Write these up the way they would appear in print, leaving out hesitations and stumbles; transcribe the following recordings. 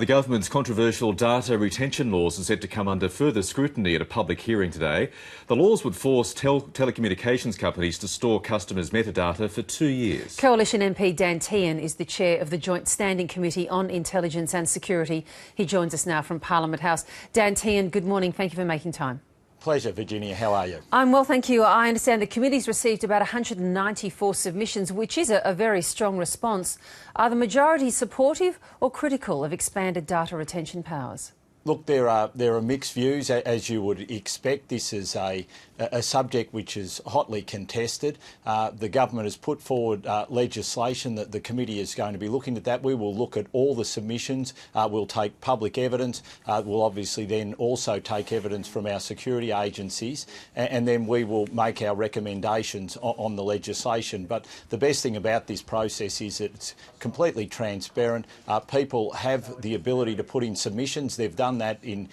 The government's controversial data retention laws are set to come under further scrutiny at a public hearing today. The laws would force telecommunications companies to store customers' metadata for 2 years. Coalition MP Dan Tehan is the chair of the Joint Standing Committee on Intelligence and Security. He joins us now from Parliament House. Dan Tehan, good morning. Thank you for making time. Pleasure, Virginia. How are you? I'm well, thank you. I understand the committee's received about 194 submissions, which is a very strong response. Are the majority supportive or critical of expanded data retention powers? Look, there are mixed views, as you would expect. This is a subject which is hotly contested. The government has put forward legislation that the committee is going to be looking at that. We will look at all the submissions. We'll take public evidence. We'll obviously then also take evidence from our security agencies, and then we will make our recommendations on the legislation. But the best thing about this process is it's completely transparent. People have the ability to put in submissions. They've done that in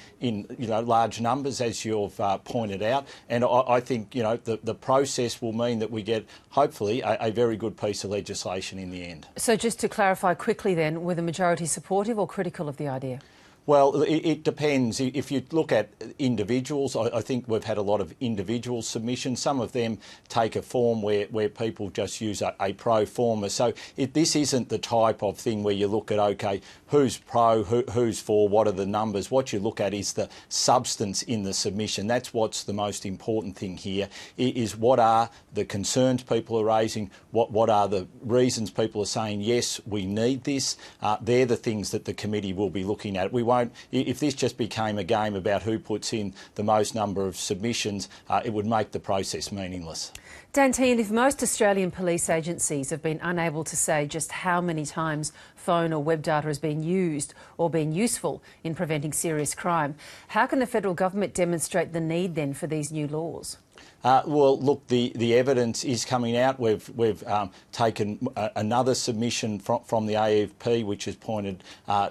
large numbers, as you've pointed out, and I think the process will mean that we get hopefully a very good piece of legislation in the end. So just to clarify quickly then, were the majority supportive or critical of the idea? Well, it depends. If you look at individuals, I think we've had a lot of individual submissions. Some of them take a form where people just use a pro forma. So this isn't the type of thing where you look at, OK, who's pro, who's for, what are the numbers. What you look at is the substance in the submission. That's what's the most important thing here, is what are the concerns people are raising, what are the reasons people are saying, yes, we need this. They're the things that the committee will be looking at. We won't. If this just became a game about who puts in the most number of submissions, it would make the process meaningless. Dan Tehan, if most Australian police agencies have been unable to say just how many times phone or web data has been used or been useful in preventing serious crime, how can the federal government demonstrate the need then for these new laws? Well, look, the evidence is coming out. We've taken another submission from the AFP, which has pointed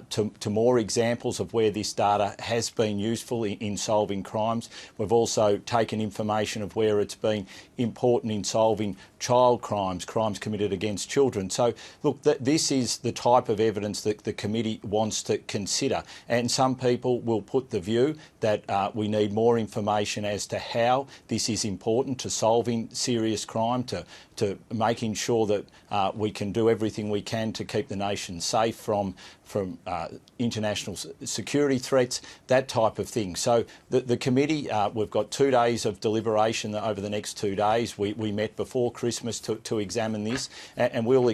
to more examples of where this data has been useful in solving crimes. We've also taken information of where it's been important in solving child crimes committed against children. So, look, this is the type of evidence that the committee wants to consider. And some people will put the view that we need more information as to how this is important to solving serious crime, to making sure that we can do everything we can to keep the nation safe from international security threats, that type of thing. So the committee, we've got 2 days of deliberation over the next 2 days. We met before Christmas to examine this, and we'll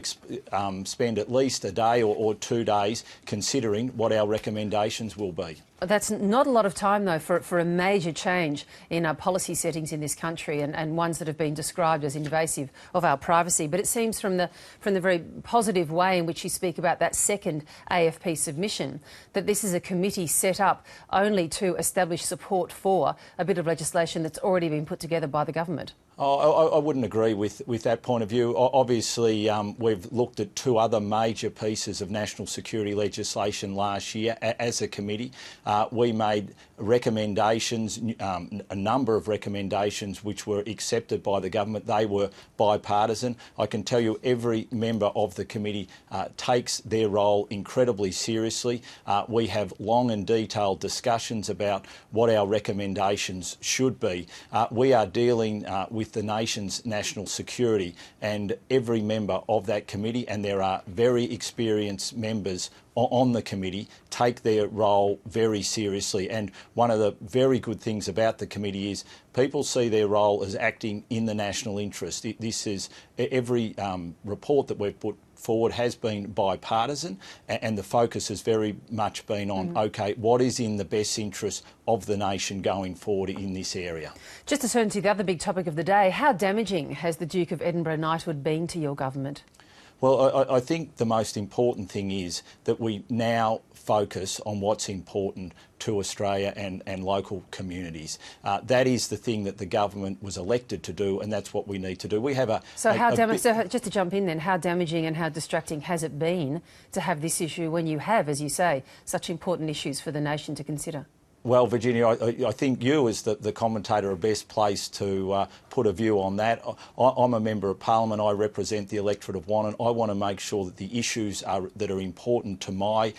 spend at least a day or 2 days considering what our recommendations will be. That's not a lot of time, though, for a major change in our policy settings in this country, and ones that have been described as invasive of our privacy. But it seems from the very positive way in which you speak about that second AFP submission, that this is a committee set up only to establish support for a bit of legislation that's already been put together by the government. I wouldn't agree with that point of view. Obviously, we've looked at 2 other major pieces of national security legislation last year as a committee. We made recommendations, a number of recommendations which were accepted by the government. They were bipartisan. I can tell you every member of the committee takes their role incredibly seriously. We have long and detailed discussions about what our recommendations should be. We are dealing with the nation's national security, and every member of that committee, and there are very experienced members on the committee, take their role very seriously. And one of the very good things about the committee is people see their role as acting in the national interest. This is every report that we've put forward has been bipartisan, and the focus has very much been on, OK, what is in the best interest of the nation going forward in this area. Just to turn to the other big topic of the day, how damaging has the Duke of Edinburgh knighthood been to your government? Well, I think the most important thing is that we now focus on what's important to Australia and local communities. That is the thing that the government was elected to do, and that's what we need to do. We have So just to jump in then, how damaging and how distracting has it been to have this issue when you have, as you say, such important issues for the nation to consider? Well, Virginia, I think you as the commentator are best placed to put a view on that. I'm a member of Parliament. I represent the electorate of Wannon. I want to make sure that the issues that are important to my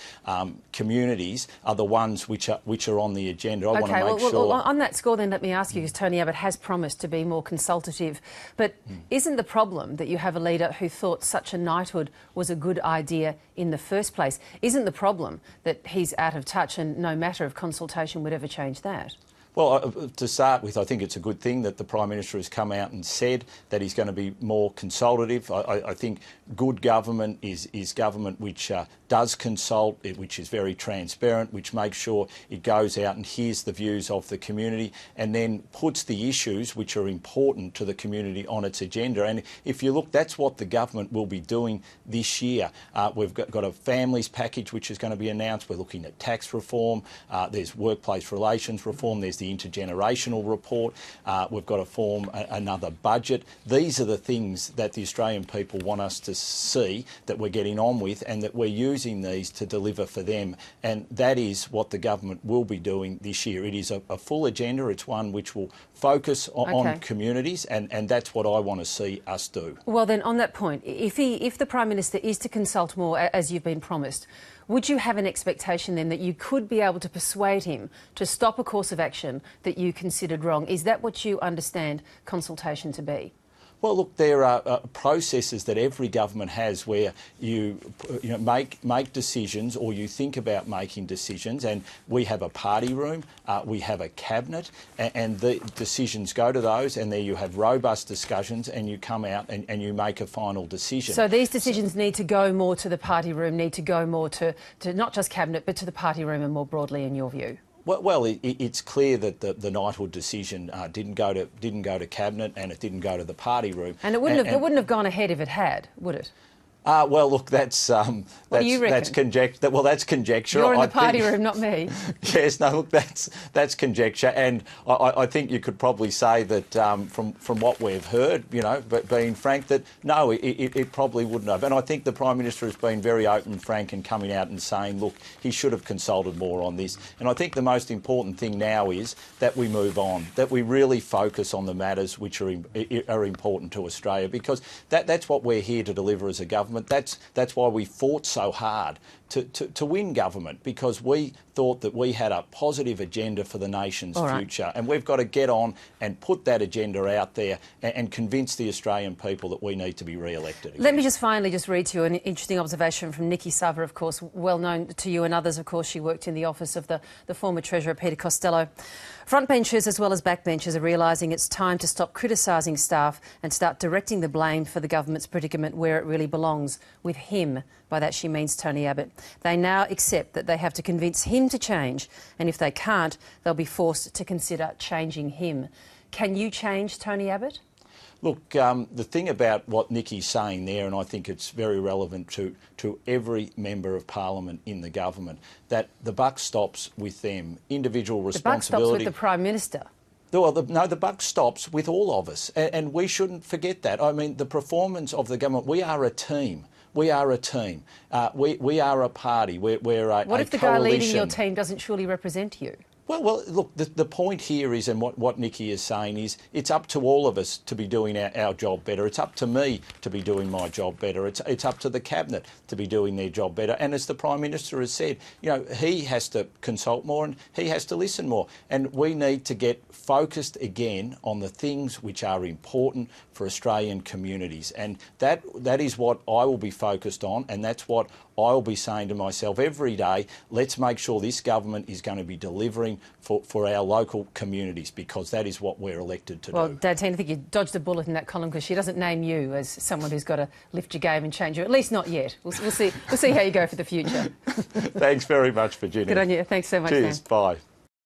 communities are the ones which are on the agenda. I want to make sure... Well, on that score then, let me ask you, because Tony Abbott has promised to be more consultative, but isn't the problem that you have a leader who thought such a knighthood was a good idea in the first place? Isn't the problem that he's out of touch and no matter of consultation would ever change that? Well, to start with, I think it's a good thing that the Prime Minister has come out and said that he's going to be more consultative. I think good government is government which does consult, which is very transparent, which makes sure it goes out and hears the views of the community and then puts the issues which are important to the community on its agenda. And if you look, that's what the government will be doing this year. We've got a families package which is going to be announced. We're looking at tax reform. There's workplace relations reform. There's the intergenerational report. We've got to form another budget. These are the things that the Australian people want us to see that we're getting on with and that we're using these to deliver for them. And that is what the government will be doing this year. It is a full agenda. It's one which will focus on communities and that's what I want to see us do. Well then, on that point, if the Prime Minister is to consult more, as you've been promised, would you have an expectation then that you could be able to persuade him to stop a course of action that you considered wrong? Is that what you understand consultation to be? Well, look, there are processes that every government has where you make decisions or you think about making decisions, and we have a party room, we have a cabinet, and the decisions go to those, and there you have robust discussions and you come out and you make a final decision. So these decisions need to go more to the party room, need to go more to not just cabinet but to the party room and more broadly, in your view? Well, it's clear that the knighthood decision didn't go to cabinet and it didn't go to the party room. And it wouldn't have gone ahead if it had, would it? Well, look, that's what do you reckon? That's conjecture. Well, that's conjecture. You're in the party room, not me. Yes, no, look, that's conjecture, and I think you could probably say that from what we've heard, but being frank, that no, it probably wouldn't have. And I think the Prime Minister has been very open and frank and coming out and saying, look, he should have consulted more on this. And I think the most important thing now is that we move on, that we really focus on the matters which are important to Australia, because that's what we're here to deliver as a government. That's why we fought so hard to win government, because we thought that we had a positive agenda for the nation's future. And we've got to get on and put that agenda out there and convince the Australian people that we need to be re-elected again. Let me just finally read to you an interesting observation from Nikki Sava, of course, well known to you and others. Of course, she worked in the office of the former Treasurer, Peter Costello. Frontbenchers as well as backbenchers are realising it's time to stop criticising staff and start directing the blame for the government's predicament where it really belongs, with him. By that she means Tony Abbott. They now accept that they have to convince him to change, and if they can't, they'll be forced to consider changing him. Can you change Tony Abbott? Look, the thing about what Nikki's saying there, and I think it's very relevant to every member of Parliament in the government, that the buck stops with them. Individual responsibility. The buck stops with the Prime Minister. Well, the buck stops with all of us, and we shouldn't forget that. I mean, the performance of the government, we are a team. We are a team. We are a party. We're a coalition. What if the guy leading your team doesn't truly represent you? Well, look, the point here is, and what Nikki is saying is, it's up to all of us to be doing our job better. It's up to me to be doing my job better. It's up to the Cabinet to be doing their job better. And as the Prime Minister has said, he has to consult more and he has to listen more. And we need to get focused again on the things which are important for Australian communities. And that is what I will be focused on, and that's what I'll be saying to myself every day. Let's make sure this government is going to be delivering for our local communities, because that is what we're elected to do. Well, Dantine, I think you dodged a bullet in that column, because she doesn't name you as someone who's got to lift your game and change you. At least not yet. We'll see how you go for the future. Thanks very much, Virginia. Good on you. Thanks so much. Cheers. Dan. Bye.